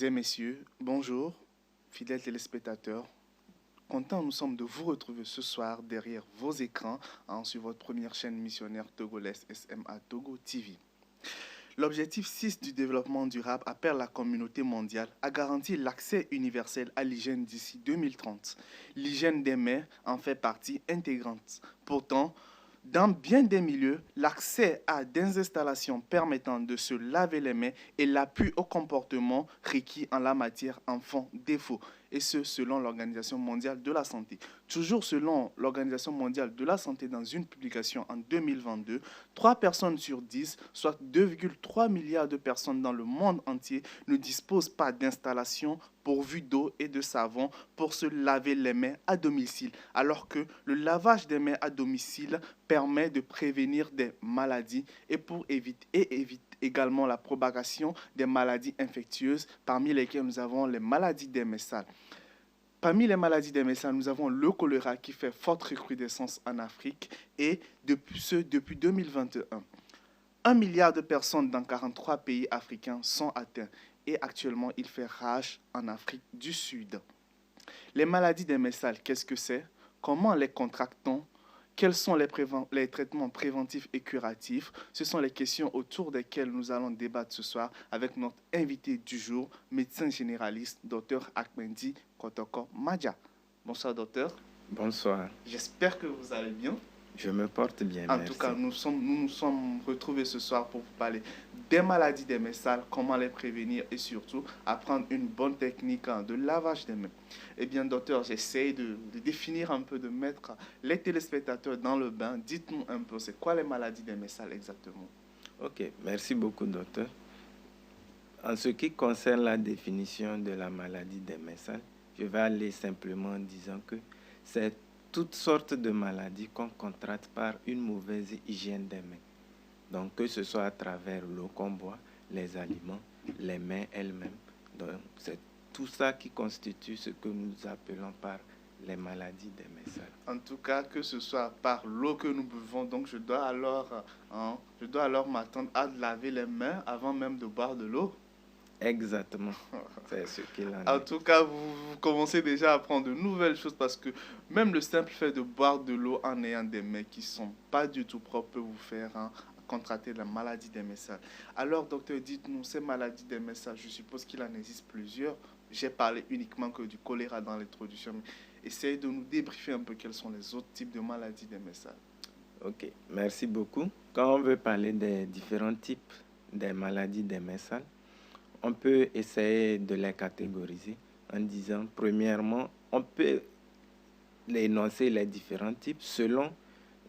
et messieurs, bonjour, fidèles téléspectateurs. Content nous sommes de vous retrouver ce soir derrière vos écrans sur votre première chaîne missionnaire togolaise SMA Togo TV. L'objectif 6 du développement durable appelle la communauté mondiale à garantir l'accès universel à l'hygiène d'ici 2030. L'hygiène des mains en fait partie intégrante. Pourtant, dans bien des milieux, l'accès à des installations permettant de se laver les mains et l'appui au comportement requis en la matière en font défaut, et ce selon l'Organisation mondiale de la santé. Toujours selon l'Organisation mondiale de la santé, dans une publication en 2022, 3 personnes sur 10, soit 2,3 milliards de personnes dans le monde entier, ne disposent pas d'installation pourvues d'eau et de savon pour se laver les mains à domicile, alors que le lavage des mains à domicile permet de prévenir des maladies et évite également la propagation des maladies infectieuses, parmi lesquelles nous avons les maladies des mains sales. Parmi les maladies des mains sales, nous avons le choléra qui fait forte recrudescence en Afrique et depuis 2021. 1 milliard de personnes dans 43 pays africains sont atteints et actuellement il fait rage en Afrique du Sud. Les maladies des mains sales, qu'est-ce que c'est? Comment les contractons? Quels sont les traitements préventifs et curatifs? Ce sont les questions autour desquelles nous allons débattre ce soir avec notre invité du jour, médecin généraliste, Dr Ahmendi Kotoko Madja. Bonsoir docteur. Bonsoir. J'espère que vous allez bien. Je me porte bien, En merci. tout cas, nous nous sommes retrouvés ce soir pour vous parler des maladies des mains sales, comment les prévenir et surtout apprendre une bonne technique de lavage des mains. Eh bien, docteur, j'essaie de définir un peu, de mettre les téléspectateurs dans le bain. Dites-nous un peu, c'est quoi les maladies des mains sales exactement? Ok, merci beaucoup, docteur. En ce qui concerne la définition de la maladie des mains sales, je vais aller simplement en disant que c'est toutes sortes de maladies qu'on contracte par une mauvaise hygiène des mains. Donc, que ce soit à travers l'eau qu'on boit, les aliments, les mains elles-mêmes. Donc, c'est tout ça qui constitue ce que nous appelons par les maladies des mains sales. En tout cas, que ce soit par l'eau que nous buvons, donc je dois alors m'attendre à laver les mains avant même de boire de l'eau. Exactement, c'est ce qu'il en En est. tout cas, vous commencez déjà à apprendre de nouvelles choses parce que même le simple fait de boire de l'eau en ayant des mains qui ne sont pas du tout propres peut vous faire contracter la maladie des mains sales. Alors, docteur, dites-nous, ces maladies des mains sales, je suppose qu'il en existe plusieurs. J'ai parlé uniquement que du choléra dans l'introduction, mais essayez de nous débriefer un peu quels sont les autres types de maladies des mains sales. Ok, merci beaucoup. Quand on veut parler des différents types des maladies des mains sales, on peut essayer de les catégoriser en disant, premièrement, on peut énoncer les différents types selon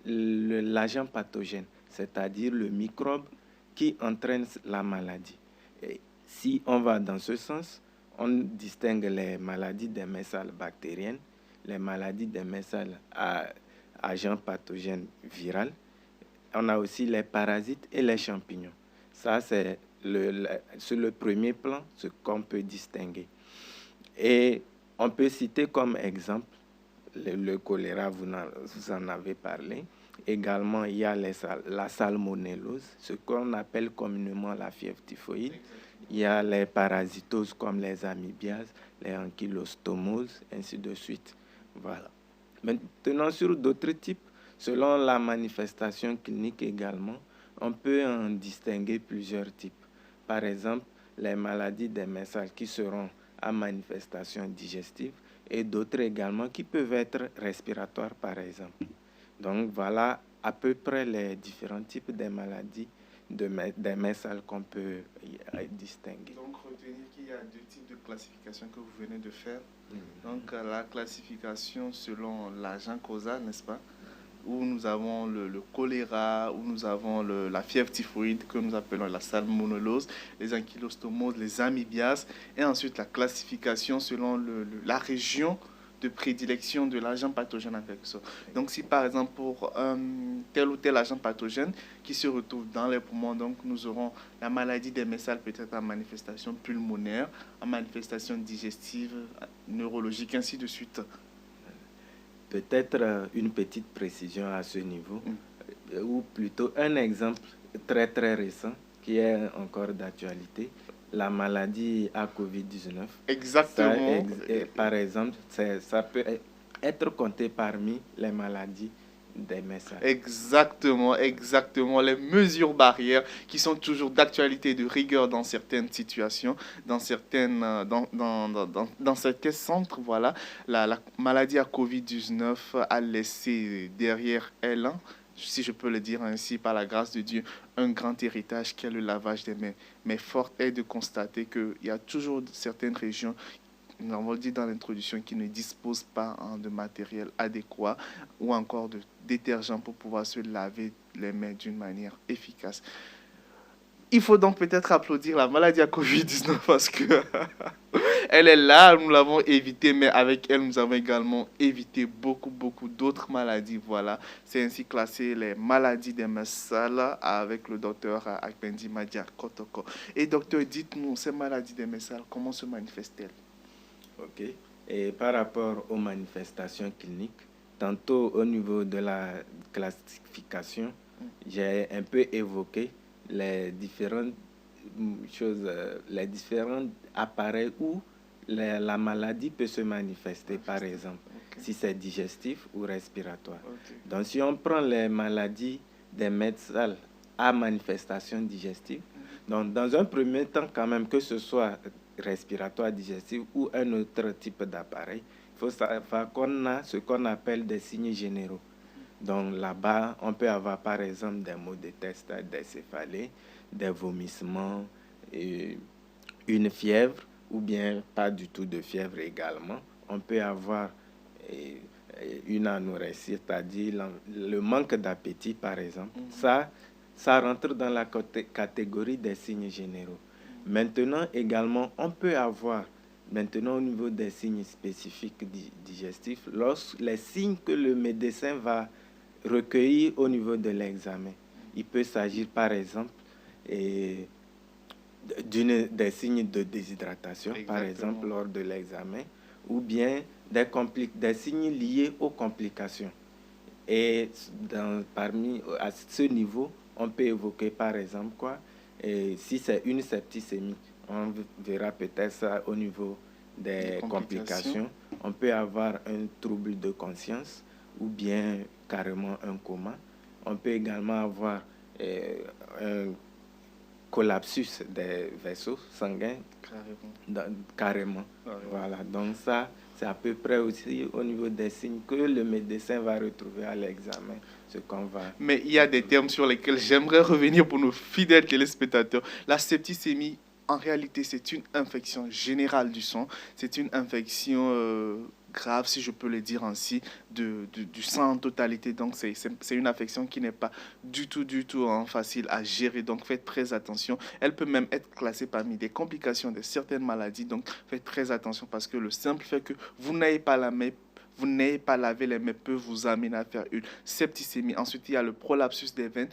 l'agent pathogène, c'est-à-dire le microbe qui entraîne la maladie. Et si on va dans ce sens, on distingue les maladies des mains sales bactériennes, les maladies des mains sales à agents pathogènes virales. On a aussi les parasites et les champignons. Ça, c'est sur le premier plan, ce qu'on peut distinguer. Et on peut citer comme exemple le choléra, vous en avez parlé. Également, il y a la salmonellose, ce qu'on appelle communément la fièvre typhoïde. Il y a les parasitoses comme les amibiases, les ankylostomoses, ainsi de suite. Voilà. Maintenant, sur d'autres types, selon la manifestation clinique également, on peut en distinguer plusieurs types. Par exemple, les maladies des mains sales qui seront à manifestation digestive et d'autres également qui peuvent être respiratoires, par exemple. Donc, voilà à peu près les différents types de maladies des mains sales qu'on peut distinguer. Donc, retenir qu'il y a deux types de classification que vous venez de faire. Donc, la classification selon l'agent causal, n'est-ce pas? Où nous avons le choléra, où nous avons la fièvre typhoïde que nous appelons la salmonellose, les ankylostomoses, les amibiases, et ensuite la classification selon la région de prédilection de l'agent pathogène en quelque sorte. Donc si par exemple pour tel ou tel agent pathogène qui se retrouve dans les poumons, donc nous aurons la maladie des mains sales peut-être en manifestation pulmonaire, en manifestation digestive, neurologique, ainsi de suite. Peut-être une petite précision à ce niveau, ou plutôt un exemple très très récent qui est encore d'actualité. la maladie à COVID-19. Ça, Exactement. par exemple, ça peut être compté parmi les maladies des messages. Exactement, exactement. Les mesures barrières qui sont toujours d'actualité et de rigueur dans certaines situations, dans certains centres, voilà. La maladie à Covid-19 a laissé derrière elle, hein, si je peux le dire ainsi, par la grâce de Dieu, un grand héritage qui est le lavage des mains. Mais fort est de constater qu'il y a toujours certaines régions, nous l'avons dit dans l'introduction, qui ne disposent pas, hein, de matériel adéquat ou encore de détergent pour pouvoir se laver les mains d'une manière efficace. Il faut donc peut-être applaudir la maladie à Covid-19 parce que elle est là, nous l'avons évitée, mais avec elle, nous avons également évité beaucoup, beaucoup d'autres maladies. Voilà, c'est ainsi classé les maladies des messales avec le docteur Akpendi Madia Kotoko. Et docteur, dites-nous, ces maladies des messales, comment se manifestent-elles? OK. Et par rapport aux manifestations cliniques, tantôt au niveau de la classification, j'ai un peu évoqué les différentes choses, les différents appareils où la maladie peut se manifester, par exemple, Ok. si c'est digestif ou respiratoire. Ok. Donc, si on prend les maladies des médecins à manifestation digestive, donc dans un premier temps, quand même, que ce soit respiratoire, digestif ou un autre type d'appareil, il faut savoir qu'on a ce qu'on appelle des signes généraux. Donc là-bas, on peut avoir par exemple des maux de tête, des céphalées, des vomissements, une fièvre ou bien pas du tout de fièvre également. On peut avoir une anorexie, c'est-à-dire le manque d'appétit par exemple. Ça rentre dans la catégorie des signes généraux. Maintenant également, on peut avoir maintenant au niveau des signes spécifiques digestifs, les signes que le médecin va recueillir au niveau de l'examen. Il peut s'agir par exemple des signes de déshydratation, Exactement. par exemple lors de l'examen, ou bien des signes liés aux complications. Et à ce niveau, on peut évoquer par exemple quoi? Et si c'est une septicémie, on verra peut-être ça au niveau des complications. On peut avoir un trouble de conscience ou bien carrément un coma. On peut également avoir un collapsus des vaisseaux sanguins. Carrément. Voilà. Donc ça, c'est à peu près aussi au niveau des signes que le médecin va retrouver à l'examen. Mais il y a des termes sur lesquels j'aimerais revenir pour nos fidèles téléspectateurs. La septicémie, en réalité, c'est une infection générale du sang. C'est une infection grave, si je peux le dire ainsi, du sang en totalité. Donc, c'est une infection qui n'est pas du tout hein, facile à gérer. Donc, faites très attention. Elle peut même être classée parmi des complications de certaines maladies. Donc, faites très attention parce que le simple fait que vous n'ayez pas la main, vous n'ayez pas lavé les mains peut vous amener à faire une septicémie. Ensuite, il y a le prolapsus des veines.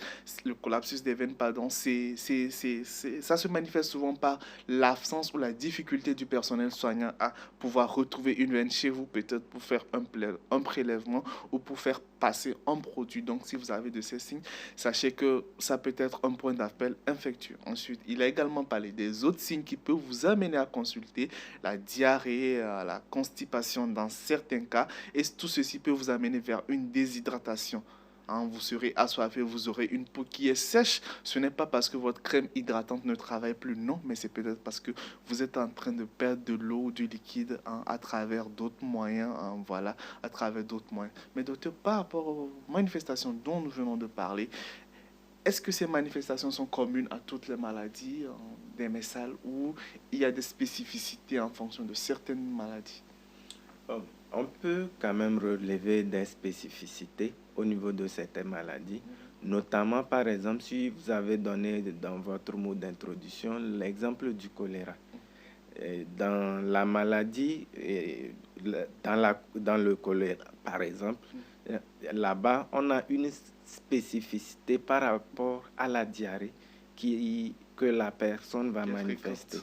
Le collapsus des veines, pardon, ça se manifeste souvent par l'absence ou la difficulté du personnel soignant à pouvoir retrouver une veine chez vous, peut-être pour faire un prélèvement ou pour faire passer un produit. Donc, si vous avez de ces signes, sachez que ça peut être un point d'appel infectieux. Ensuite, il a également parlé des autres signes qui peuvent vous amener à consulter: la diarrhée, la constipation dans certains cas. Et tout ceci peut vous amener vers une déshydratation. Hein, vous serez assoiffé, vous aurez une peau qui est sèche. Ce n'est pas parce que votre crème hydratante ne travaille plus, non, mais c'est peut-être parce que vous êtes en train de perdre de l'eau ou du liquide hein, à travers d'autres moyens. Hein, voilà, à travers d'autres moyens. Mais docteur, par rapport aux manifestations dont nous venons de parler, est-ce que ces manifestations sont communes à toutes les maladies des messales ou il y a des spécificités en fonction de certaines maladies? On peut quand même relever des spécificités au niveau de certaines maladies, notamment par exemple si vous avez donné dans votre mot d'introduction l'exemple du choléra. Dans la maladie, dans le choléra par exemple, là-bas on a une spécificité par rapport à la diarrhée que la personne va manifester.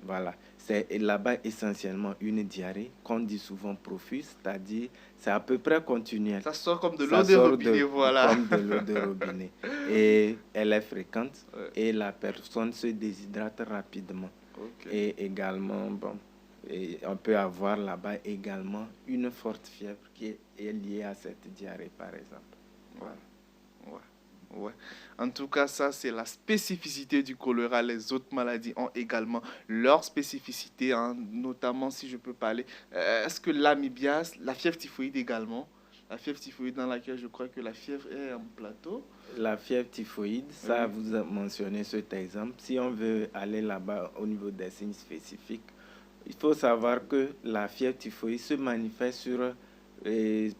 Voilà. C'est là-bas essentiellement une diarrhée qu'on dit souvent profuse, c'est-à-dire c'est à peu près continuel. Ça sort comme de l'eau de robinet, voilà. Comme de l'eau de robinet. Et elle est fréquente et la personne se déshydrate rapidement. Ok. Et également, bon, et on peut avoir là-bas également une forte fièvre est liée à cette diarrhée, par exemple. Voilà. Ouais, ouais. En tout cas, ça, c'est la spécificité du choléra. Les autres maladies ont également leur spécificité, hein, notamment si je peux parler. Est-ce que l'amibias, la fièvre typhoïde également, la fièvre typhoïde dans laquelle je crois que la fièvre est en plateau. La fièvre typhoïde, ça, Oui. vous a mentionné cet exemple. Si on veut aller là-bas au niveau des signes spécifiques, il faut savoir que la fièvre typhoïde se manifeste sur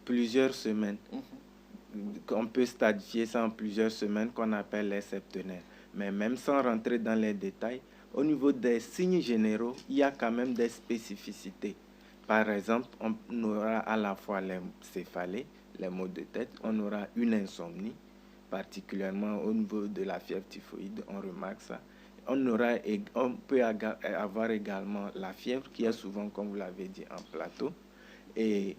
plusieurs semaines. On peut stadifier ça en plusieurs semaines qu'on appelle les septénaires. Mais même sans rentrer dans les détails, au niveau des signes généraux, il y a quand même des spécificités. Par exemple, on aura à la fois les céphalées, les maux de tête, on aura une insomnie, particulièrement au niveau de la fièvre typhoïde, on remarque ça. On peut avoir également la fièvre qui est souvent, comme vous l'avez dit, en plateau, et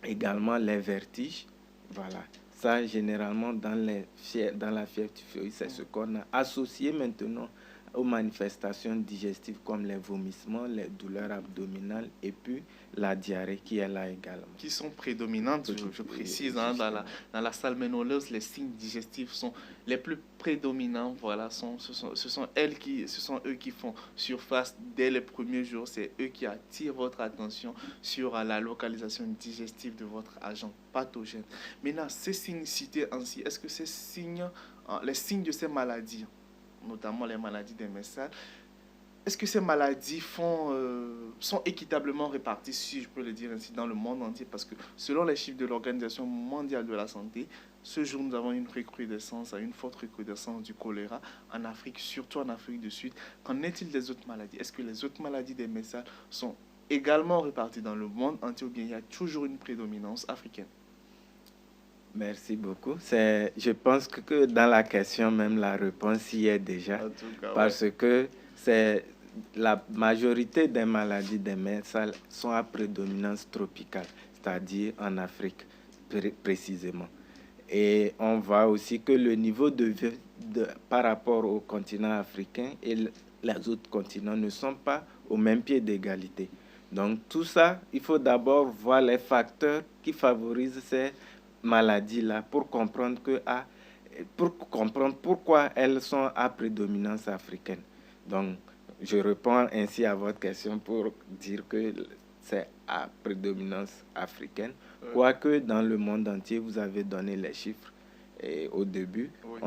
également les vertiges. Voilà. Ça, généralement, dans la fièvre typhoïde, c'est ce qu'on a associé maintenant aux manifestations digestives comme les vomissements, les douleurs abdominales et puis la diarrhée qui est là également. Qui sont prédominantes, je précise, hein, dans la salmonellose, les signes digestifs sont les plus prédominants. Voilà, ce sont eux qui font surface dès les premiers jours. C'est eux qui attirent votre attention sur la localisation digestive de votre agent pathogène. Maintenant, ces signes cités ainsi, est-ce que ces signes, les signes de ces maladies, notamment les maladies des messages, est-ce que ces maladies sont équitablement réparties, si je peux le dire ainsi, dans le monde entier? Parce que selon les chiffres de l'Organisation mondiale de la santé, ce jour, nous avons une forte recrudescence du choléra en Afrique, surtout en Afrique du Sud. Qu'en est-il des autres maladies? Est-ce que les autres maladies des messages sont également réparties dans le monde entier ou bien il y a toujours une prédominance africaine? Merci beaucoup. Je pense que dans la question même, la réponse y est déjà. En tout cas, Parce que la majorité des maladies des messales sont à prédominance tropicale, c'est-à-dire en Afrique précisément. Et on voit aussi que le niveau de vie par rapport au continent africain et les autres continents ne sont pas au même pied d'égalité. Donc tout ça, il faut d'abord voir les facteurs qui favorisent ces maladies-là pour comprendre pourquoi elles sont à prédominance africaine. Donc, je réponds ainsi à votre question pour dire que c'est à prédominance africaine. Quoique dans le monde entier, vous avez donné les chiffres au début, oui.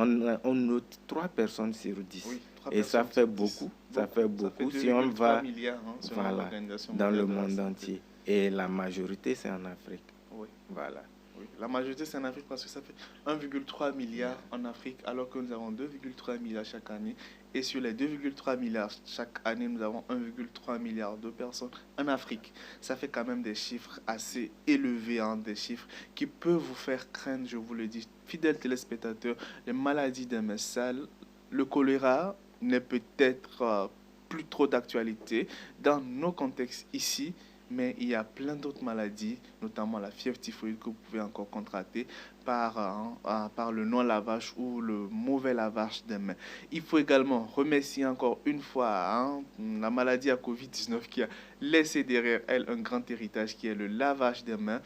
On note 3 personnes sur 10. Oui, et ça fait beaucoup. Ça fait beaucoup. Si on va milliards, voilà, dans le monde entier. Et la majorité, c'est en Afrique. Oui. Voilà. Oui. La majorité, c'est en Afrique parce que ça fait 1,3 milliard en Afrique, alors que nous avons 2,3 milliards chaque année. Et sur les 2,3 milliards chaque année, nous avons 1,3 milliard de personnes en Afrique. Ça fait quand même des chiffres assez élevés, hein, des chiffres qui peuvent vous faire craindre, je vous le dis, fidèles téléspectateurs, les maladies des messales, le choléra n'est peut-être plus trop d'actualité dans nos contextes ici. Mais il y a plein d'autres maladies, notamment la fièvre typhoïde que vous pouvez encore contracter par le non-lavage ou le mauvais lavage des mains. Il faut également remercier encore une fois la maladie à Covid-19 qui a laissé derrière elle un grand héritage qui est le lavage des mains,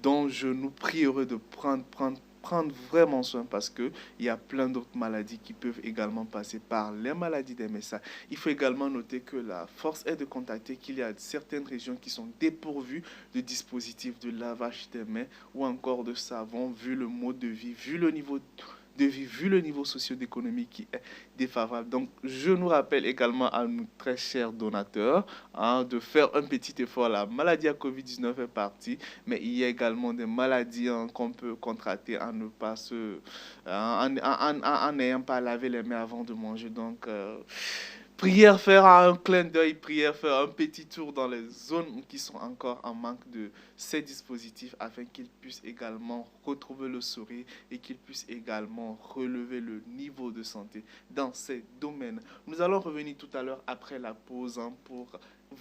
dont je nous prierai de prendre vraiment soin parce qu'il y a plein d'autres maladies qui peuvent également passer par les maladies des messages. Il faut également noter que la force est de constater qu'il y a certaines régions qui sont dépourvues de dispositifs de lavage des mains ou encore de savon, vu le mode de vie, vu le niveau de vie, vu le niveau socio-économique qui est défavorable. Donc, je nous rappelle également à nos très chers donateurs de faire un petit effort. La maladie à Covid-19 est partie, mais il y a également des maladies qu'on peut contracter en ne pas en n'ayant pas lavé les mains avant de manger. Donc, prière faire un clin d'œil, prière faire un petit tour dans les zones qui sont encore en manque de ces dispositifs afin qu'ils puissent également retrouver le sourire et qu'ils puissent également relever le niveau de santé dans ces domaines. Nous allons revenir tout à l'heure après la pause pour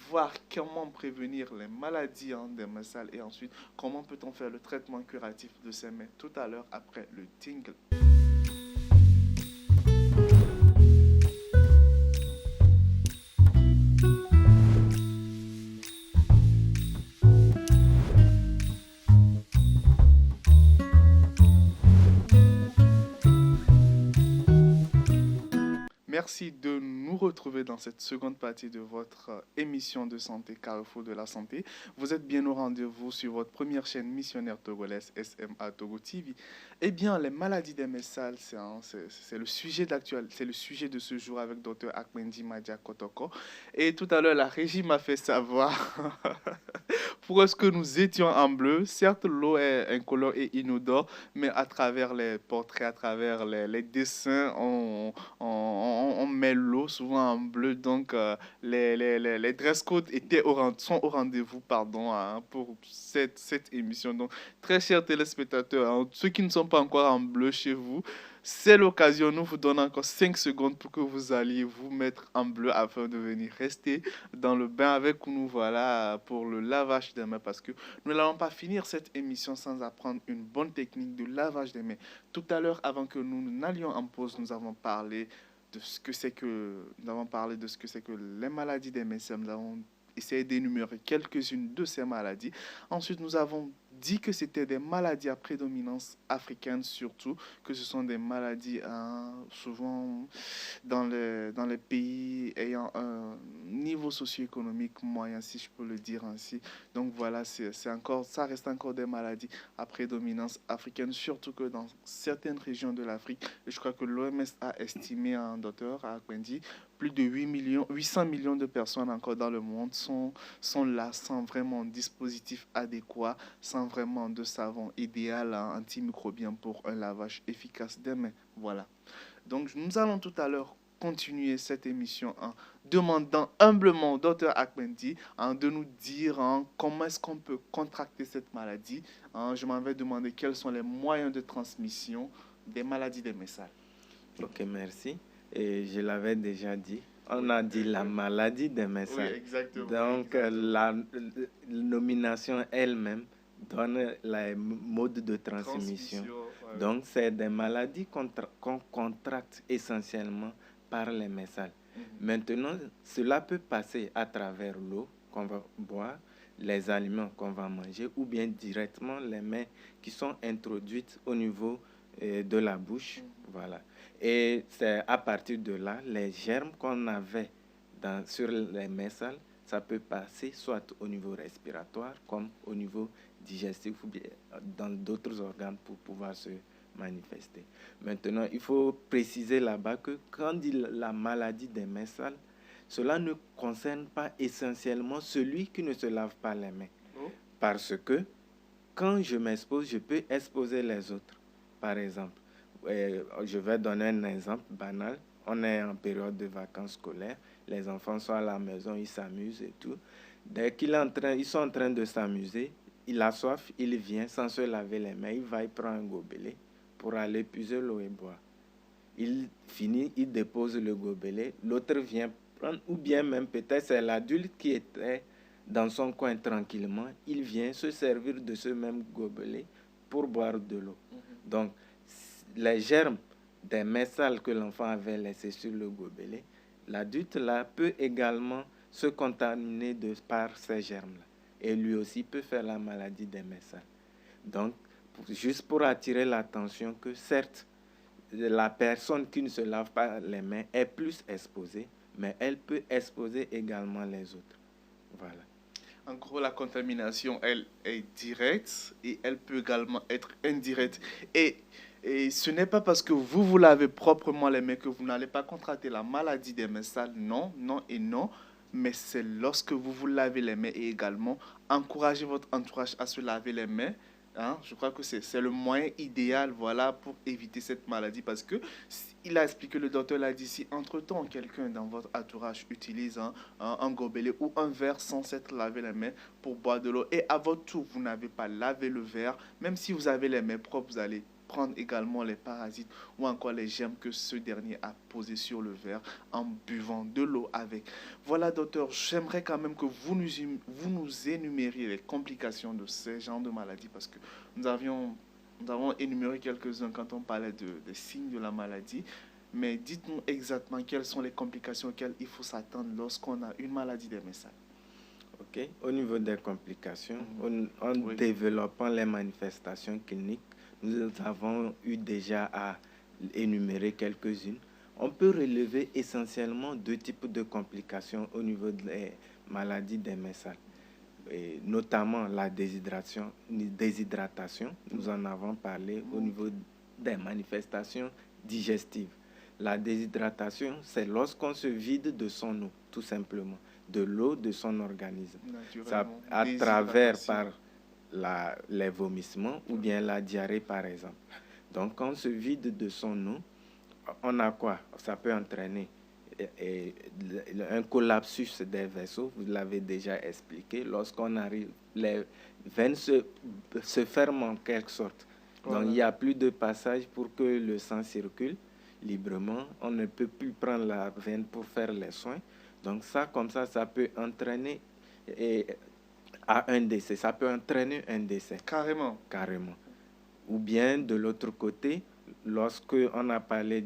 voir comment prévenir les maladies des mains sales et ensuite comment peut-on faire le traitement curatif de ces mains tout à l'heure après le tingle. Merci de nous retrouver dans cette seconde partie de votre émission de santé Carrefour de la santé. Vous êtes bien au rendez-vous sur votre première chaîne missionnaire togolaise SMA Togo TV. Eh bien, les maladies des messales, c'est le sujet c'est le sujet de ce jour avec Dr Akmendi Madia Kotoko. Et tout à l'heure, la régie m'a fait savoir pour est-ce que nous étions en bleu. Certes, l'eau est incolore et inodore, mais à travers les portraits, à travers les dessins, on met l'eau souvent en bleu. Donc, les dress codes sont au rendez-vous pardon, hein, pour cette émission. Donc, très chers téléspectateurs, hein, ceux qui ne sont pas encore en bleu chez vous, c'est l'occasion. Nous vous donnons encore 5 secondes pour que vous alliez vous mettre en bleu afin de venir rester dans le bain avec nous, voilà, pour le lavage des mains, parce que nous n'allons pas finir cette émission sans apprendre une bonne technique de lavage des mains. Tout à l'heure, avant que nous n'allions en pause, nous avons parlé de ce que c'est que, nous avons parlé de ce que c'est que les maladies des mains. Nous avons essayé d'énumérer quelques-unes de ces maladies. Ensuite, nous avons dit que c'était des maladies à prédominance africaine surtout, que ce sont des maladies souvent dans les pays ayant un niveau socio-économique moyen, si je peux le dire ainsi. Donc voilà, ça reste encore des maladies à prédominance africaine, surtout que dans certaines régions de l'Afrique, je crois que l'OMS a estimé, un docteur a dit, plus de 800 millions de personnes encore dans le monde sont là sans vraiment dispositif adéquat, sans vraiment de savon idéal antimicrobien pour un lavage efficace des mains. Voilà. Donc, nous allons tout à l'heure continuer cette émission en demandant humblement au docteur Akmendi de nous dire comment est-ce qu'on peut contracter cette maladie. Je m'en vais demander quels sont les moyens de transmission des maladies des messales. Ok, merci. Et je l'avais déjà dit. On a dit la maladie des messales. Oui, exactement. Donc, la nomination elle-même donne les modes de transmission. Ouais. Donc, c'est des maladies qu'on contracte essentiellement par les messales. Maintenant, cela peut passer à travers l'eau qu'on va boire, les aliments qu'on va manger, ou bien directement les mains qui sont introduites au niveau de la bouche. Voilà. Et c'est à partir de là, les germes qu'on avait sur les messales, ça peut passer soit au niveau respiratoire comme au niveau digestif ou bien dans d'autres organes pour pouvoir se manifester. Maintenant, il faut préciser là-bas que quand on dit la maladie des messales, cela ne concerne pas essentiellement celui qui ne se lave pas les mains. Parce que quand je m'expose, je peux exposer les autres. Par exemple, je vais donner un exemple banal. On est en période de vacances scolaires. Les enfants sont à la maison, ils s'amusent et tout. Dès ils sont en train de s'amuser, il a soif, il vient sans se laver les mains. Il va, il prend un gobelet pour aller puiser l'eau et boire. Il finit, il dépose le gobelet. L'autre vient prendre, ou bien même peut-être c'est l'adulte qui était dans son coin tranquillement. Il vient se servir de ce même gobelet pour boire de l'eau. Donc, les germes des messales que l'enfant avait laissés sur le gobelet, l'adulte là peut également se contaminer par ces germes-là. Et lui aussi peut faire la maladie des messales. Donc, juste pour attirer l'attention que certes, la personne qui ne se lave pas les mains est plus exposée, mais elle peut exposer également les autres. Voilà. En gros, la contamination, elle est directe et elle peut également être indirecte. Et ce n'est pas parce que vous lavez proprement les mains que vous n'allez pas contracter la maladie des mains sales. Non, non et non. Mais c'est lorsque vous vous lavez les mains et également encourager votre entourage à se laver les mains. Je crois que c'est le moyen idéal, voilà, pour éviter cette maladie. Parce que il a expliqué, le docteur l'a dit, si entre-temps quelqu'un dans votre entourage utilise un gobelet ou un verre sans s'être lavé les mains pour boire de l'eau, et à votre tour, vous n'avez pas lavé le verre, même si vous avez les mains propres, vous allez prendre également les parasites ou encore les germes que ce dernier a posés sur le verre en buvant de l'eau avec. Voilà, docteur, j'aimerais quand même que vous nous énumériez les complications de ces genres de maladies, parce que nous avons énuméré quelques-uns quand on parlait des signes de la maladie. Mais dites-nous exactement quelles sont les complications auxquelles il faut s'attendre lorsqu'on a une maladie des messales. Ok. Au niveau des complications, en développant les manifestations cliniques, nous avons eu déjà à énumérer quelques-unes. On peut relever essentiellement deux types de complications au niveau des maladies des mains sales, et notamment la déshydratation, nous en avons parlé au niveau des manifestations digestives. La déshydratation, c'est lorsqu'on se vide de son eau, tout simplement, de l'eau de son organisme. Ça, à travers par les vomissements ou bien la diarrhée, par exemple. Donc, quand on se vide de son eau, on a quoi? Ça peut entraîner un collapsus des vaisseaux, vous l'avez déjà expliqué. Lorsqu'on arrive, les veines se ferment en quelque sorte. Voilà. Donc, il n'y a plus de passage pour que le sang circule librement. On ne peut plus prendre la veine pour faire les soins. Donc, ça, comme ça peut entraîner à un décès. Ça peut entraîner un décès. Carrément. Ou bien, de l'autre côté, lorsque on a parlé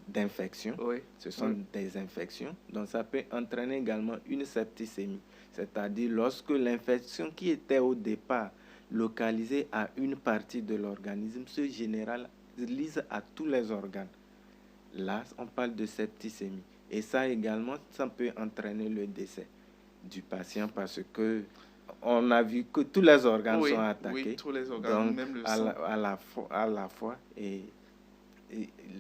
d'infections, oui. Ce sont des infections, donc ça peut entraîner également une septicémie, c'est-à-dire lorsque l'infection qui était au départ localisée à une partie de l'organisme se généralise à tous les organes. Là, on parle de septicémie. Et ça également, ça peut entraîner le décès du patient parce que on a vu que tous les organes sont attaqués. Oui, tous les organes, donc, même le sang. À la fois, et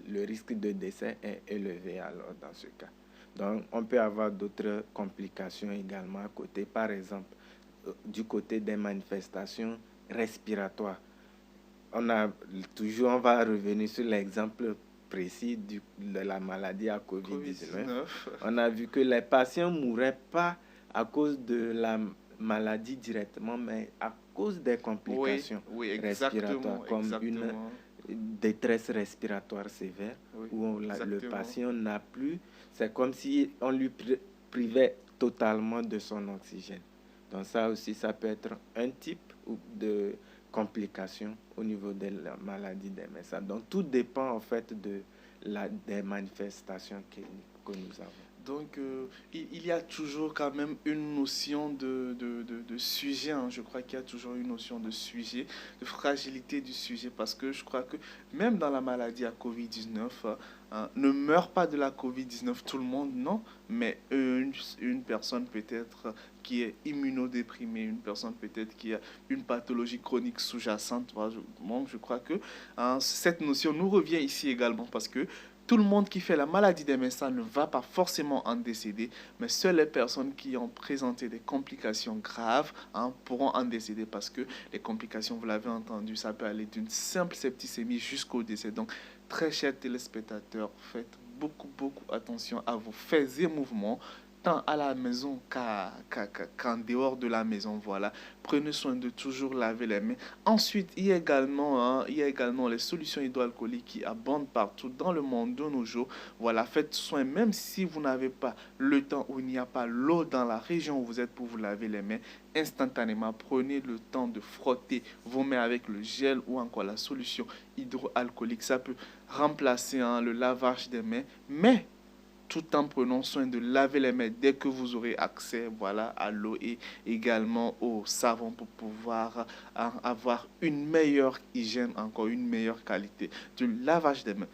le risque de décès est élevé alors dans ce cas. Donc, on peut avoir d'autres complications également à côté. Par exemple, du côté des manifestations respiratoires. On va revenir sur l'exemple précis de la maladie à COVID-19. On a vu que les patients ne mouraient pas à cause de la maladie directement, mais à cause des complications respiratoires, comme une détresse respiratoire sévère, où le patient n'a plus, c'est comme si on lui privait totalement de son oxygène. Donc ça aussi, ça peut être un type de complication au niveau de la maladie des mains sales. Donc tout dépend en fait des manifestations que nous avons. Donc, il y a toujours quand même une notion de sujet. Hein. Je crois qu'il y a toujours une notion de sujet, de fragilité du sujet, parce que je crois que même dans la maladie à COVID-19, ne meurt pas de la COVID-19 tout le monde, non, mais une personne peut-être qui est immunodéprimée, une personne peut-être qui a une pathologie chronique sous-jacente. Donc, je crois que cette notion nous revient ici également, parce que tout le monde qui fait la maladie des mains sales ne va pas forcément en décéder, mais seules les personnes qui ont présenté des complications graves pourront en décéder, parce que les complications, vous l'avez entendu, ça peut aller d'une simple septicémie jusqu'au décès. Donc, très chers téléspectateurs, faites beaucoup attention à vos faits et mouvements, tant à la maison qu'en dehors de la maison. Voilà. Prenez soin de toujours laver les mains. Ensuite, il y a également les solutions hydroalcooliques qui abondent partout dans le monde de nos jours. Voilà, faites soin, même si vous n'avez pas le temps ou il n'y a pas l'eau dans la région où vous êtes pour vous laver les mains, instantanément, prenez le temps de frotter vos mains avec le gel ou encore la solution hydroalcoolique. Ça peut remplacer le lavage des mains, mais tout en prenant soin de laver les mains dès que vous aurez accès à l'eau et également au savon pour pouvoir avoir une meilleure hygiène, encore une meilleure qualité du lavage des mains.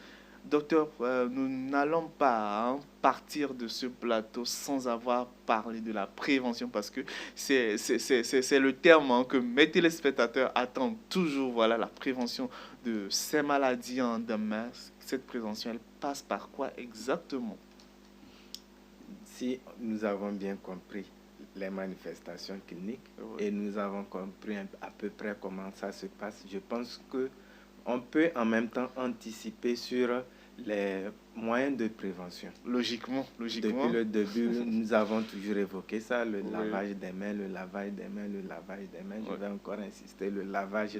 Docteur, nous n'allons pas partir de ce plateau sans avoir parlé de la prévention, parce que c'est le terme que mes téléspectateurs attendent toujours. La prévention de ces maladies de mains. Cette prévention, elle passe par quoi exactement? Si nous avons bien compris les manifestations cliniques et nous avons compris à peu près comment ça se passe, je pense qu'on peut en même temps anticiper sur les moyens de prévention. Logiquement. Depuis le début, nous avons toujours évoqué ça, le lavage des mains. Je vais encore insister, le lavage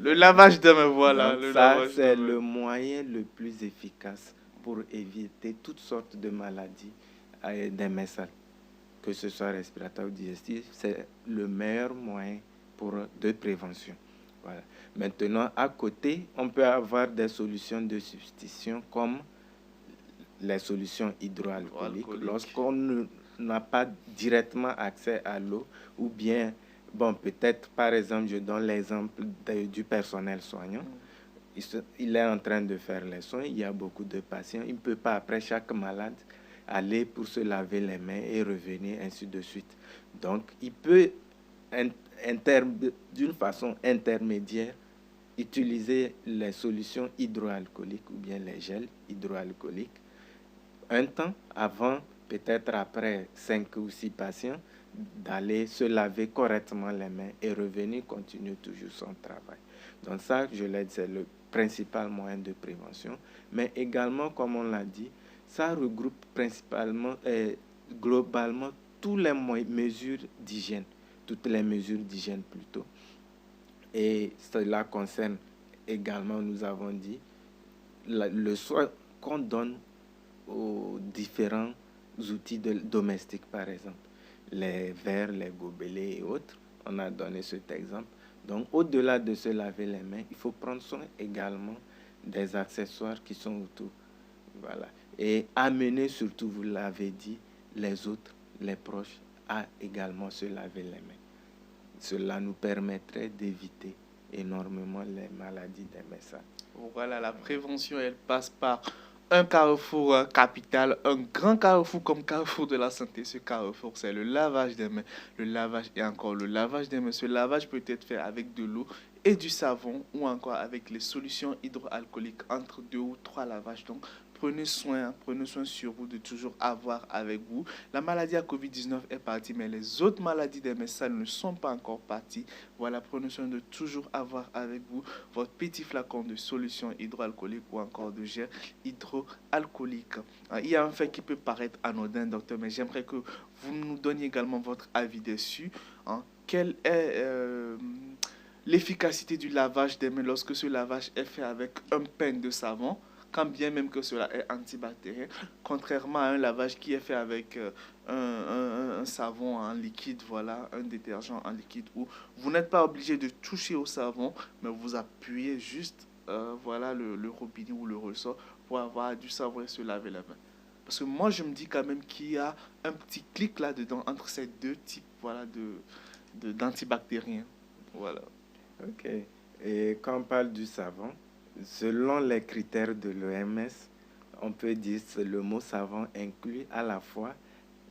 des mains, voilà. Donc ça, c'est le moyen le plus efficace pour éviter toutes sortes de maladies des mains sales, que ce soit respiratoire ou digestif. C'est le meilleur moyen de prévention. Voilà. Maintenant, à côté, on peut avoir des solutions de substitution comme les solutions hydroalcooliques. Lorsqu'on n'a pas directement accès à l'eau, ou bien, peut-être, par exemple, je donne l'exemple du personnel soignant. il est en train de faire les soins, il y a beaucoup de patients, il ne peut pas après chaque malade aller pour se laver les mains et revenir, ainsi de suite. Donc, il peut, d'une façon intermédiaire, utiliser les solutions hydroalcooliques ou bien les gels hydroalcooliques un temps avant, peut-être après 5 ou 6 patients, d'aller se laver correctement les mains et revenir continuer toujours son travail. Donc ça, je l'ai dit, c'est le principal moyen de prévention. Mais également, comme on l'a dit, ça regroupe principalement et globalement toutes les mesures d'hygiène, toutes les mesures d'hygiène plutôt. Et cela concerne également, nous avons dit, le soin qu'on donne aux différents outils domestiques, par exemple, les verres, les gobelets et autres. On a donné cet exemple. Donc, au-delà de se laver les mains, il faut prendre soin également des accessoires qui sont autour. Voilà. Et amener surtout, vous l'avez dit, les autres, les proches, à également se laver les mains. Cela nous permettrait d'éviter énormément les maladies des mains. Voilà, la prévention, elle passe par un carrefour capital, un grand carrefour comme carrefour de la santé. Ce carrefour, c'est le lavage des mains. Le lavage et encore le lavage des mains. Ce lavage peut être fait avec de l'eau et du savon ou encore avec les solutions hydroalcooliques entre 2 ou 3 lavages. Donc, prenez soin sur vous de toujours avoir avec vous. La maladie à Covid-19 est partie, mais les autres maladies des mains sales ne sont pas encore parties. Voilà, prenez soin de toujours avoir avec vous votre petit flacon de solution hydroalcoolique ou encore de gel hydroalcoolique. Il y a un fait qui peut paraître anodin, docteur, mais j'aimerais que vous nous donniez également votre avis dessus. Quelle est l'efficacité du lavage des mains lorsque ce lavage est fait avec un pain de savon, quand bien même que cela est antibactérien, contrairement à un lavage qui est fait avec un savon en liquide, voilà, un détergent en liquide, où vous n'êtes pas obligé de toucher au savon, mais vous appuyez juste voilà, le robinet ou le ressort pour avoir du savon et se laver la main. Parce que moi, je me dis quand même qu'il y a un petit clic là-dedans entre ces deux types voilà, d'antibactériens. Voilà. Ok. Et quand on parle du savon, selon les critères de l'OMS, on peut dire que le mot savon inclut à la fois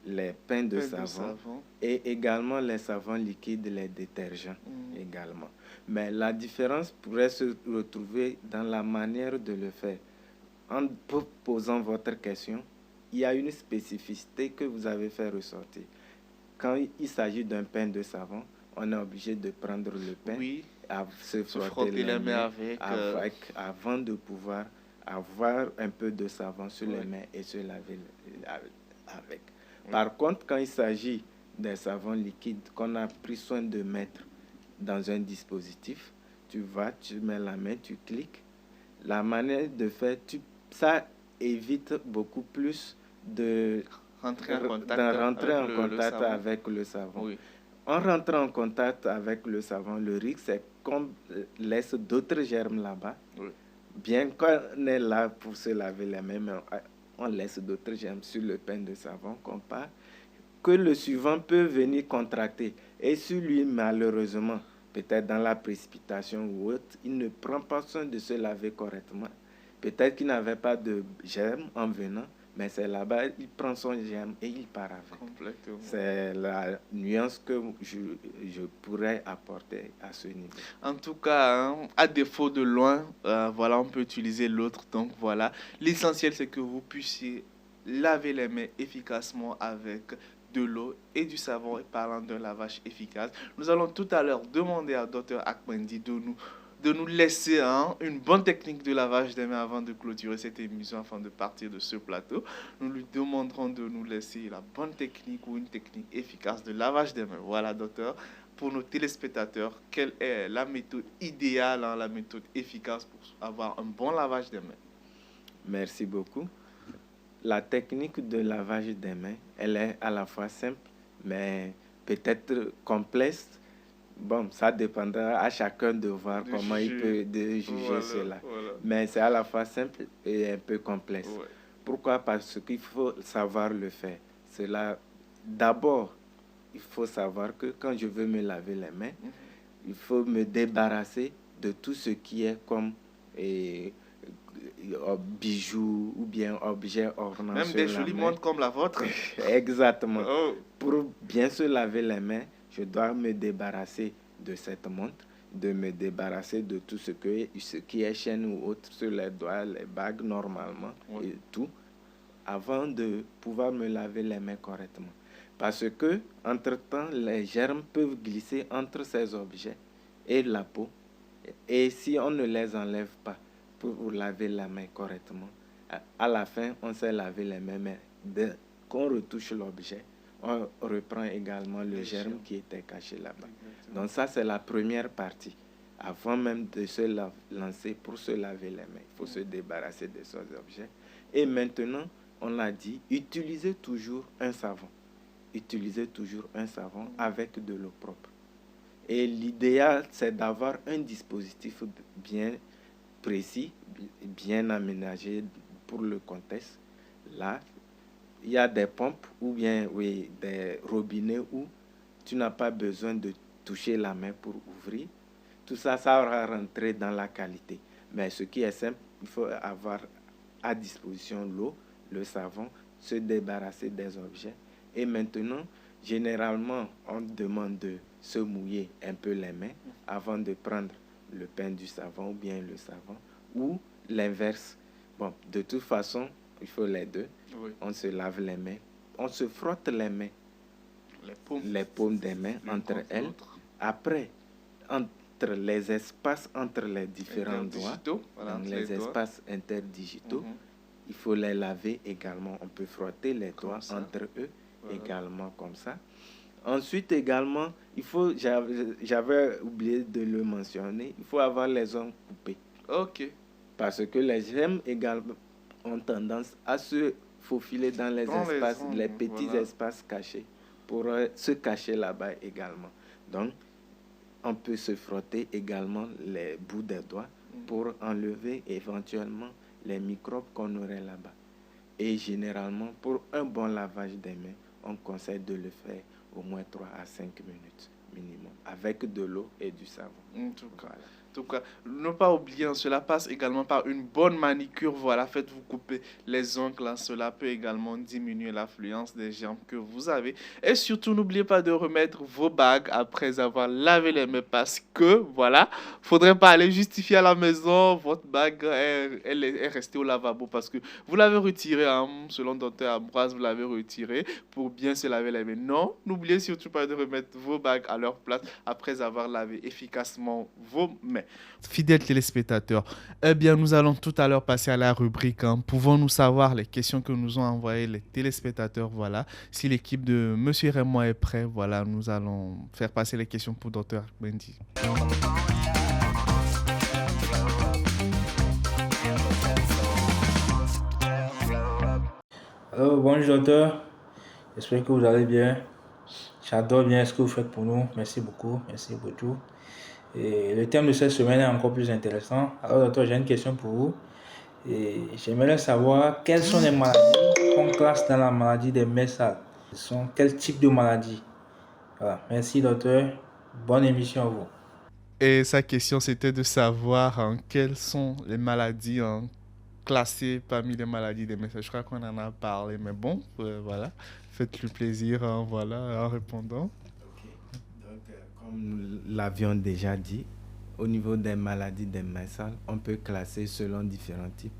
les pains de savon et également les savons liquides, les détergents également. Mais la différence pourrait se retrouver dans la manière de le faire. En posant votre question, il y a une spécificité que vous avez fait ressortir. Quand il s'agit d'un pain de savon, on est obligé de prendre le pain, se frotter les mains avant de pouvoir avoir un peu de savon sur les mains et se laver avec. Par contre, quand il s'agit des savons liquides qu'on a pris soin de mettre dans un dispositif, tu mets la main, tu cliques. La manière de faire, ça évite beaucoup plus de rentrer en contact avec le savon. Oui. En rentrant en contact avec le savon, le risque, c'est qu'on laisse d'autres germes là-bas. Oui. Bien qu'on est là pour se laver les mains, mais on laisse d'autres germes sur le pain de savon qu'on part, que le suivant peut venir contracter. Et si lui, malheureusement, peut-être dans la précipitation ou autre, il ne prend pas soin de se laver correctement, peut-être qu'il n'avait pas de germe en venant, mais c'est là-bas, il prend son germe et il part avec. Complètement. C'est la nuance que je pourrais apporter à ce niveau. En tout cas, à défaut de loin, voilà, on peut utiliser l'autre. Donc voilà, l'essentiel c'est que vous puissiez laver les mains efficacement avec de l'eau et du savon. Et parlant d'un lavage efficace, nous allons tout à l'heure demander à Dr Akmendi de nous laisser une bonne technique de lavage des mains avant de clôturer cette émission, afin de partir de ce plateau. Nous lui demanderons de nous laisser la bonne technique ou une technique efficace de lavage des mains. Voilà, docteur. Pour nos téléspectateurs, quelle est la méthode idéale, la méthode efficace pour avoir un bon lavage des mains? Merci beaucoup. La technique de lavage des mains, elle est à la fois simple, mais peut-être complexe. Bon, ça dépendra à chacun de voir comment il peut juger cela. Voilà. Mais c'est à la fois simple et un peu complexe. Ouais. Pourquoi? Parce qu'il faut savoir le faire. D'abord, il faut savoir que quand je veux me laver les mains, il faut me débarrasser de tout ce qui est comme et bijoux ou bien objets ornants Même sur des la jolies main. montres comme la vôtre. Exactement. Oh. Pour bien se laver les mains, je dois me débarrasser de cette montre, de me débarrasser de tout ce qui est chaîne ou autre sur les doigts, les bagues normalement, Oui. et tout, avant de pouvoir me laver les mains correctement. Parce que, entre-temps, les germes peuvent glisser entre ces objets et la peau. Et si on ne les enlève pas pour laver la main correctement, à la fin, on s'est lavé les mains, mais dès qu'on retouche l'objet, on reprend également le germe qui était caché là-bas. Exactement. Donc ça, c'est la première partie. Avant même de se lancer pour se laver les mains, il faut se débarrasser de ces objets. Et maintenant, on l'a dit, utilisez toujours un savon. Utilisez toujours un savon avec de l'eau propre. Et l'idéal, c'est d'avoir un dispositif bien précis, bien aménagé pour le contexte. Là, il y a des pompes ou bien des robinets où tu n'as pas besoin de toucher la main pour ouvrir. Tout ça, ça aura rentré dans la qualité. Mais ce qui est simple, il faut avoir à disposition l'eau, le savon, se débarrasser des objets. Et maintenant, généralement, on demande de se mouiller un peu les mains avant de prendre le pain du savon ou bien le savon, ou l'inverse. Bon, de toute façon, il faut les deux. Oui. On se lave les mains, on se frotte les mains, les paumes des mains entre elles. Après, entre les espaces entre les différents doigts, voilà, les espaces interdigitaux, il faut les laver également. On peut frotter les doigts entre eux également comme ça. Ensuite également, j'avais oublié de le mentionner, il faut avoir les ongles coupés. Ok. Parce que les germes également ont tendance à se faufiler dans les espaces, les petits espaces cachés, pour se cacher là-bas également. Donc, on peut se frotter également les bouts des doigts pour enlever éventuellement les microbes qu'on aurait là-bas. Et généralement, pour un bon lavage des mains, on conseille de le faire au moins 3 à 5 minutes minimum, avec de l'eau et du savon. En tout cas, ne pas oublier, cela passe également par une bonne manicure. Voilà, faites-vous couper les ongles. Cela peut également diminuer l'affluence des germes que vous avez. Et surtout, n'oubliez pas de remettre vos bagues après avoir lavé les mains parce que, voilà, faudrait pas aller justifier à la maison. Votre bague, elle est restée au lavabo parce que vous l'avez retirée, hein, selon Dr Ambroise, vous l'avez retirée pour bien se laver les mains. Non, n'oubliez surtout pas de remettre vos bagues à leur place après avoir lavé efficacement vos mains. Fidèles téléspectateurs, eh bien, nous allons tout à l'heure passer à la rubrique Pouvons-nous savoir les questions que nous ont envoyées les téléspectateurs. Voilà. Si l'équipe de Monsieur Raymond est prêt, voilà, nous allons faire passer les questions pour Dr Bendy. Alors, bonjour docteur, j'espère que vous allez bien. J'adore bien ce que vous faites pour nous. Merci beaucoup, merci pour tout. Et le thème de cette semaine est encore plus intéressant. Alors docteur, j'ai une question pour vous. Et j'aimerais savoir quelles sont les maladies qu'on classe dans la maladie des mains sales. Ce sont quel type de maladies? Voilà, merci docteur. Bonne émission à vous. Et sa question, c'était de savoir quelles sont les maladies classées parmi les maladies des mains. Je crois qu'on en a parlé, mais bon, voilà. Faites-lui plaisir voilà, en répondant. Donc, comme nous l'avions déjà dit, au niveau des maladies des mains sales, on peut classer selon différents types,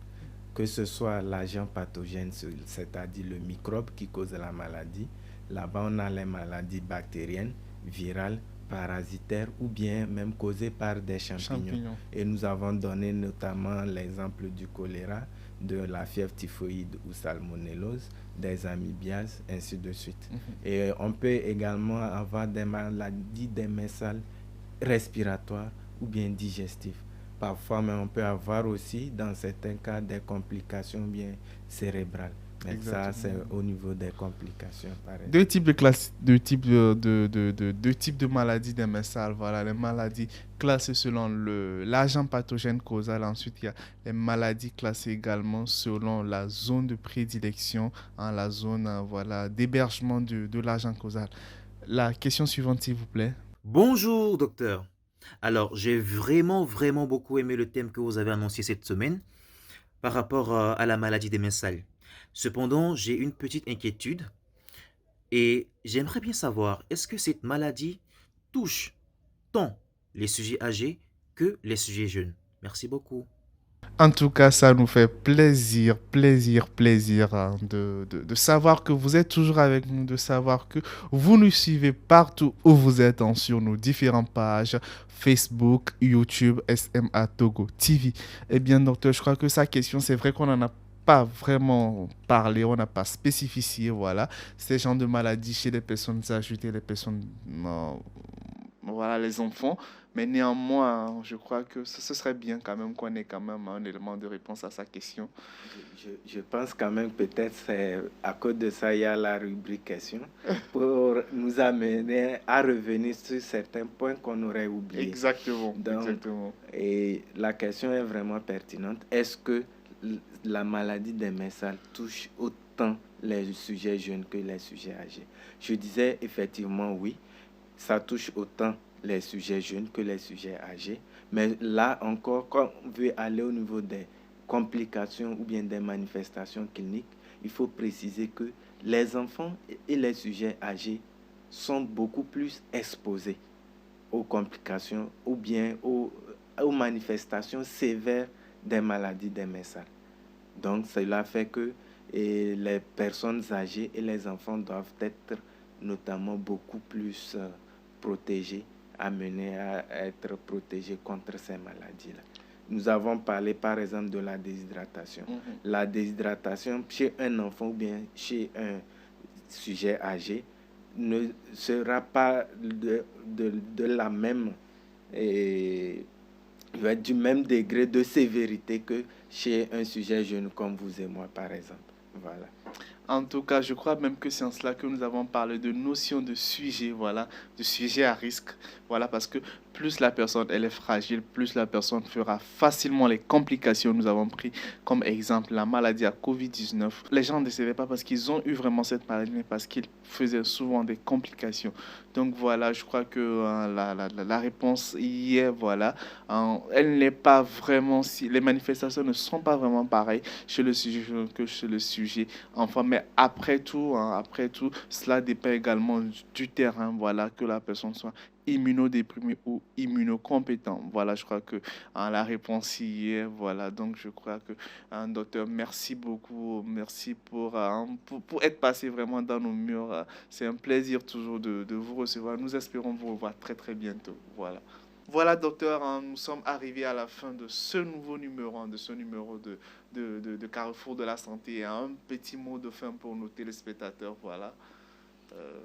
que ce soit l'agent pathogène, c'est-à-dire le microbe qui cause la maladie. Là-bas, on a les maladies bactériennes, virales, parasitaires ou bien même causées par des champignons. Et nous avons donné notamment l'exemple du choléra, de la fièvre typhoïde ou salmonellose, des amibiases, ainsi de suite. Et on peut également avoir des maladies des mains sales respiratoires ou bien digestives. Parfois, mais on peut avoir aussi, dans certains cas, des complications bien cérébrales. Mais ça, c'est au niveau des complications. Pareil. Deux types de maladies des mains sales. Voilà, les maladies classées selon l'agent pathogène causal. Ensuite, il y a les maladies classées également selon la zone de prédilection, la zone d'hébergement de l'agent causal. La question suivante, s'il vous plaît. Bonjour, docteur. Alors, j'ai vraiment, vraiment beaucoup aimé le thème que vous avez annoncé cette semaine par rapport à la maladie des mains sales. Cependant, j'ai une petite inquiétude et j'aimerais bien savoir, est-ce que cette maladie touche tant les sujets âgés que les sujets jeunes? Merci beaucoup. En tout cas, ça nous fait plaisir, plaisir, plaisir hein, de savoir que vous êtes toujours avec nous, de savoir que vous nous suivez partout où vous êtes hein, sur nos différentes pages Facebook, YouTube, SMA Togo TV. Eh bien, docteur, je crois que sa question, c'est vrai qu'on n'en a pas vraiment parlé, on n'a pas spécifié, voilà, ces genres de maladies chez les personnes âgées et les personnes, voilà, les enfants. Mais néanmoins, je crois que ce serait bien quand même qu'on ait quand même un élément de réponse à sa question. Je pense quand même peut-être c'est à cause de ça, il y a la rubrique question pour nous amener à revenir sur certains points qu'on aurait oubliés. Exactement, Donc, exactement. et la question est vraiment pertinente. Est-ce que la maladie des mains sales touche autant les sujets jeunes que les sujets âgés? Je disais effectivement oui, ça touche autant les sujets jeunes que les sujets âgés. Mais là encore, quand on veut aller au niveau des complications ou bien des manifestations cliniques, il faut préciser que les enfants et les sujets âgés sont beaucoup plus exposés aux complications ou bien aux manifestations sévères des maladies des mains sales. Donc, cela fait que les personnes âgées et les enfants doivent être notamment beaucoup plus protégés, amenés à être protégés contre ces maladies-là. Nous avons parlé par exemple de la déshydratation. La déshydratation chez un enfant ou bien chez un sujet âgé ne sera pas de la même du même degré de sévérité que chez un sujet jeune comme vous et moi par exemple. Voilà. En tout cas, je crois même que c'est en cela que nous avons parlé de notion de sujet, voilà, de sujet à risque, voilà, parce que plus la personne elle est fragile, plus la personne fera facilement les complications. Nous avons pris comme exemple la maladie à Covid-19. Les gens ne décédaient pas parce qu'ils ont eu vraiment cette maladie, mais parce qu'ils faisaient souvent des complications. Donc voilà, je crois que la réponse y est, voilà. Elle n'est pas vraiment, si les manifestations ne sont pas vraiment pareilles chez le sujet que chez le sujet enfant. Mais après tout, hein, après tout, cela dépend également du terrain, voilà, que la personne soit immunodéprimée ou immunocompétent. Voilà, je crois que hein, la réponse y est. Voilà, donc je crois que, hein, docteur, merci beaucoup. Merci pour être passé vraiment dans nos murs. C'est un plaisir toujours de vous recevoir. Nous espérons vous revoir très très bientôt. Voilà. Voilà, docteur, hein, nous sommes arrivés à la fin de ce nouveau numéro, hein, de ce numéro de Carrefour de la Santé. Un petit mot de fin pour nos téléspectateurs, voilà. Euh,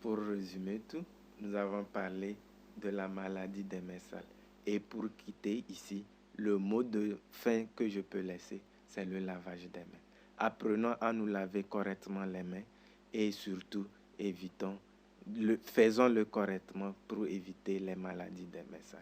Pour résumer tout, nous avons parlé de la maladie des mains sales. Et pour quitter ici, le mot de fin que je peux laisser, c'est le lavage des mains. Apprenons à nous laver correctement les mains et surtout faisons-le correctement pour éviter les maladies des mains sales.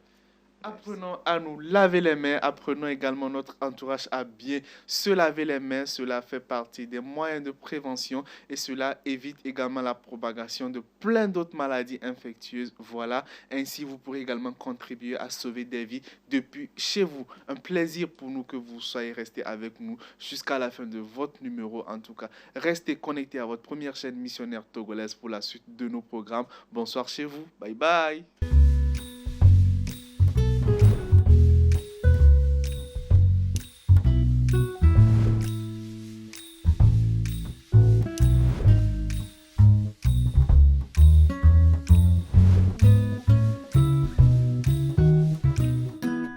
Merci. Apprenons à nous laver les mains, apprenons également notre entourage à bien se laver les mains. Cela fait partie des moyens de prévention et cela évite également la propagation de plein d'autres maladies infectieuses. Voilà, ainsi vous pourrez également contribuer à sauver des vies depuis chez vous. Un plaisir pour nous que vous soyez restés avec nous jusqu'à la fin de votre numéro. En tout cas, restez connectés à votre première chaîne missionnaire togolaise pour la suite de nos programmes. Bonsoir chez vous. Bye bye.